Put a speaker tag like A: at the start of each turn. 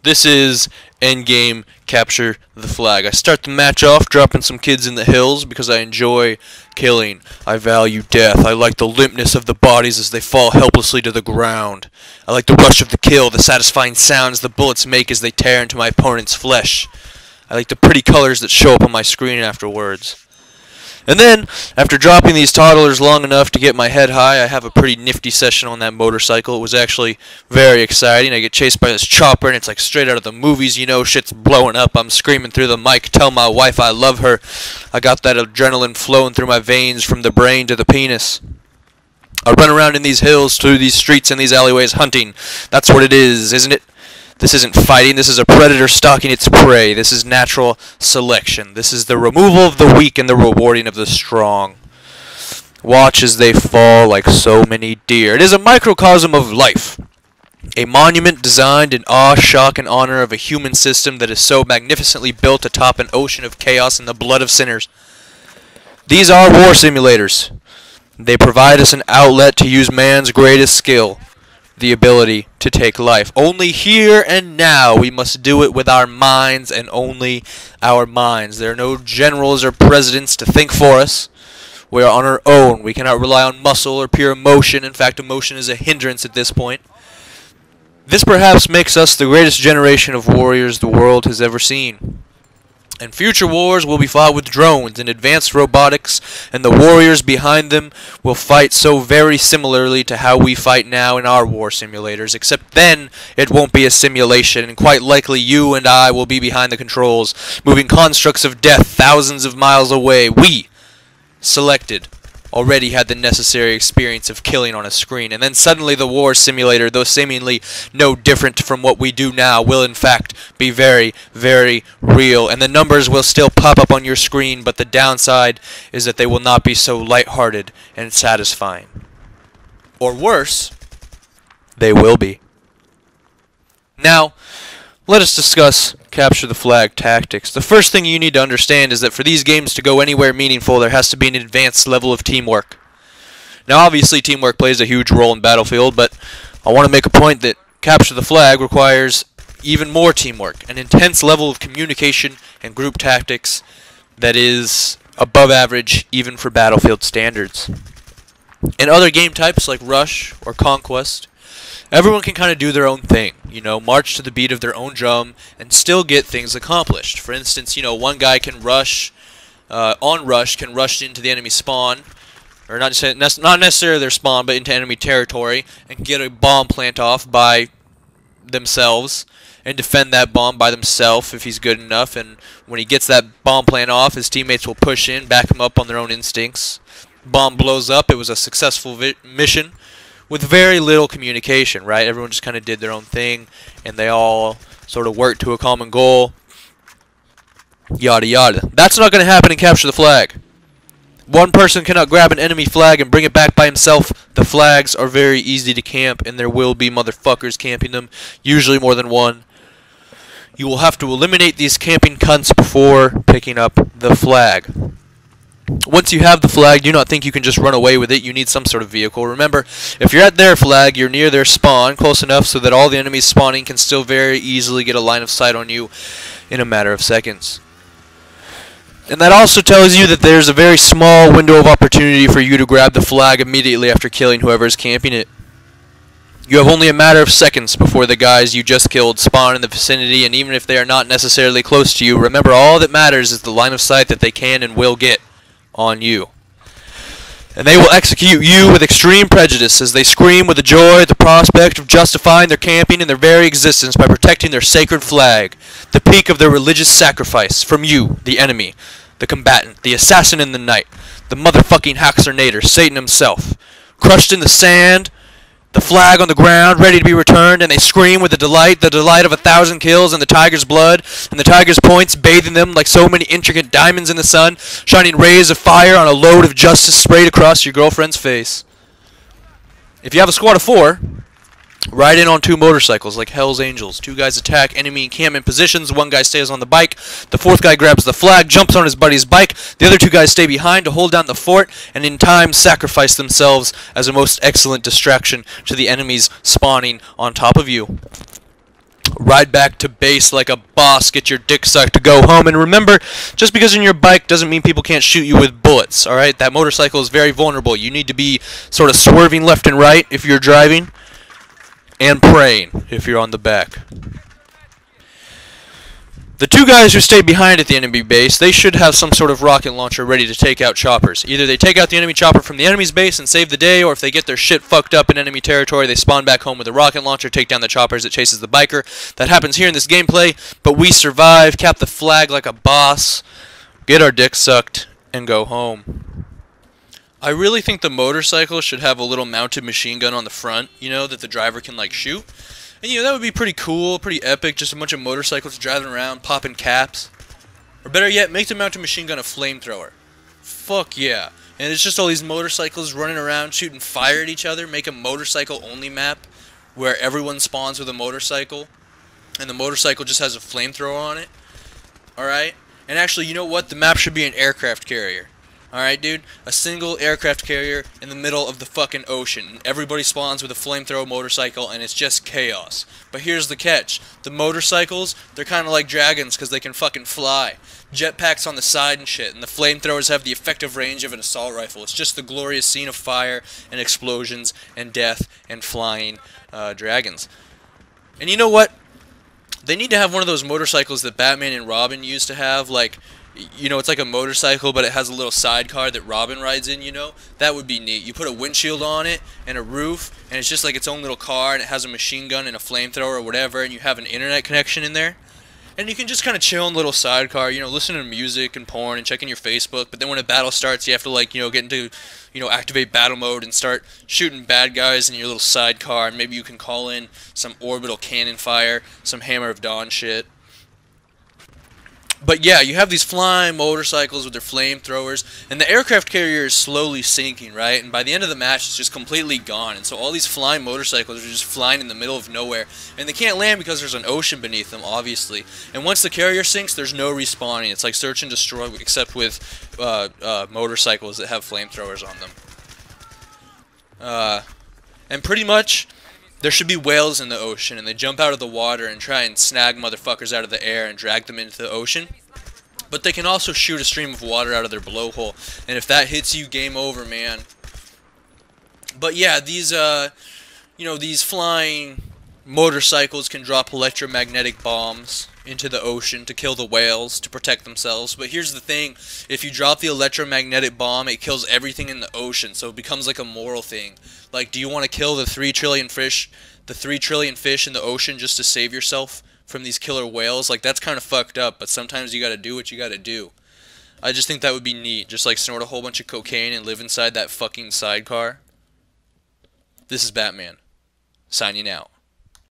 A: This is endgame capture the flag. I start the match off dropping some kids in the hills because I enjoy killing. I value death. I like the limpness of the bodies as they fall helplessly to the ground. I like the rush of the kill, the satisfying sounds the bullets make as they tear into my opponent's flesh. I like the pretty colors that show up on my screen afterwards. And then, after dropping these toddlers long enough to get my head high, I have a pretty nifty session on that motorcycle. It was actually very exciting. I get chased by this chopper, and it's like straight out of the movies, you know, shit's blowing up. I'm screaming through the mic, tell my wife I love her. I got that adrenaline flowing through my veins from the brain to the penis. I run around in these hills, through these streets and these alleyways hunting. That's what it is, isn't it? This isn't fighting, this is a predator stalking its prey. This is natural selection. This is the removal of the weak and the rewarding of the strong. Watch as they fall like so many deer. It is a microcosm of life. A monument designed in awe, shock, and honor of a human system that is so magnificently built atop an ocean of chaos and the blood of sinners. These are war simulators. They provide us an outlet to use man's greatest skill. The ability to take life. Only here and now we must do it with our minds and only our minds. There are no generals or presidents to think for us. We are on our own. We cannot rely on muscle or pure emotion. In fact, emotion is a hindrance at this point. This perhaps makes us the greatest generation of warriors the world has ever seen. And future wars will be fought with drones and advanced robotics, and the warriors behind them will fight so very similarly to how we fight now in our war simulators, except then it won't be a simulation, and quite likely you and I will be behind the controls, moving constructs of death thousands of miles away. We, selected, already had the necessary experience of killing on a screen, and then suddenly the war simulator, though seemingly no different from what we do now, will in fact be very, very real, and the numbers will still pop up on your screen, but the downside is that they will not be so lighthearted and satisfying. Or worse, they will be. Now, let us discuss capture the flag tactics. The first thing you need to understand is that for these games to go anywhere meaningful, there has to be an advanced level of teamwork. Now, obviously, teamwork plays a huge role in Battlefield, but I want to make a point that capture the flag requires even more teamwork, an intense level of communication and group tactics that is above average even for Battlefield standards. In other game types like Rush or Conquest, everyone can kind of do their own thing, you know, march to the beat of their own drum and still get things accomplished. For instance, you know, one guy can rush, can rush into the enemy spawn, or not necessarily their spawn, but into enemy territory, and get a bomb plant off by themselves, and defend that bomb by themselves if he's good enough, and when he gets that bomb plant off, his teammates will push in, back him up on their own instincts. Bomb blows up, it was a successful mission, with very little communication, right? Everyone just kind of did their own thing, and they all sort of worked to a common goal, yada yada. That's not going to happen in Capture the Flag. One person cannot grab an enemy flag and bring it back by himself. The flags are very easy to camp, and there will be motherfuckers camping them, usually more than one. You will have to eliminate these camping cunts before picking up the flag. Once you have the flag, do not think you can just run away with it. You need some sort of vehicle. Remember, if you're at their flag, you're near their spawn, close enough so that all the enemies spawning can still very easily get a line of sight on you in a matter of seconds. And that also tells you that there's a very small window of opportunity for you to grab the flag immediately after killing whoever is camping it. You have only a matter of seconds before the guys you just killed spawn in the vicinity, and even if they are not necessarily close to you, remember all that matters is the line of sight that they can and will get on you. And they will execute you with extreme prejudice as they scream with the joy at the prospect of justifying their camping and their very existence by protecting their sacred flag, the peak of their religious sacrifice, from you, the enemy, the combatant, the assassin in the night, the motherfucking Haxornator, Satan himself, crushed in the sand, the flag on the ground, ready to be returned, and they scream with the delight of 1,000 kills and the tiger's blood, and the tiger's points bathing them like so many intricate diamonds in the sun, shining rays of fire on a load of justice sprayed across your girlfriend's face. If you have a squad of 4, ride in on 2 motorcycles like Hell's Angels. 2 guys attack enemy encampment positions, 1 guy stays on the bike, the 4th guy grabs the flag, jumps on his buddy's bike, the other 2 guys stay behind to hold down the fort, and in time sacrifice themselves as a most excellent distraction to the enemies spawning on top of you. ride back to base like a boss, get your dick sucked to go home. And remember, just because you're in your bike doesn't mean people can't shoot you with bullets, alright? That motorcycle is very vulnerable. You need to be sort of swerving left and right if you're driving, and praying if you're on the back. The two guys who stay behind at the enemy base, they should have some sort of rocket launcher ready to take out choppers. Either they take out the enemy chopper from the enemy's base and save the day, or if they get their shit fucked up in enemy territory, they spawn back home with a rocket launcher, take down the choppers that chases the biker. That happens here in this gameplay, but we survive, cap the flag like a boss, get our dick sucked, and go home. I really think the motorcycle should have a little mounted machine gun on the front, you know, that the driver can, like, shoot. And, you know, that would be pretty cool, pretty epic, just a bunch of motorcycles driving around, popping caps. Or better yet, make the mounted machine gun a flamethrower. Fuck yeah. And it's just all these motorcycles running around shooting fire at each other. Make a motorcycle-only map where everyone spawns with a motorcycle, and the motorcycle just has a flamethrower on it. Alright? And actually, you know what? The map should be an aircraft carrier. Alright, dude? A single aircraft carrier in the middle of the fucking ocean. And everybody spawns with a flamethrower motorcycle, and it's just chaos. But here's the catch. The motorcycles, they're kind of like dragons because they can fucking fly. Jetpacks on the side and shit. And the flamethrowers have the effective range of an assault rifle. It's just the glorious scene of fire and explosions and death and flying dragons. And you know what? They need to have one of those motorcycles that Batman and Robin used to have, like, you know, it's like a motorcycle, but it has a little sidecar that Robin rides in, you know? That would be neat. You put a windshield on it and a roof, and it's just like its own little car, and it has a machine gun and a flamethrower or whatever, and you have an internet connection in there. And you can just kind of chill in a little sidecar, you know, listen to music and porn and checking your Facebook, but then when a battle starts, you have to, like, you know, get into, you know, activate battle mode and start shooting bad guys in your little sidecar, and maybe you can call in some orbital cannon fire, some Hammer of Dawn shit. But yeah, you have these flying motorcycles with their flamethrowers, and the aircraft carrier is slowly sinking, right? And by the end of the match, it's just completely gone. And so all these flying motorcycles are just flying in the middle of nowhere, and they can't land because there's an ocean beneath them, obviously. And once the carrier sinks, there's no respawning. It's like search and destroy, except with motorcycles that have flamethrowers on them. And pretty much, there should be whales in the ocean, and they jump out of the water and try and snag motherfuckers out of the air and drag them into the ocean. But they can also shoot a stream of water out of their blowhole, and if that hits you, game over, man. But yeah, these, you know, these flying motorcycles can drop electromagnetic bombs into the ocean to kill the whales, to protect themselves. But here's the thing, if you drop the electromagnetic bomb, it kills everything in the ocean, so it becomes like a moral thing. Like, do you want to kill the 3 trillion fish in the ocean just to save yourself from these killer whales? Like, that's kind of fucked up, but sometimes you gotta do what you gotta do. I just think that would be neat, just like snort a whole bunch of cocaine and live inside that fucking sidecar. This is Batman, signing out.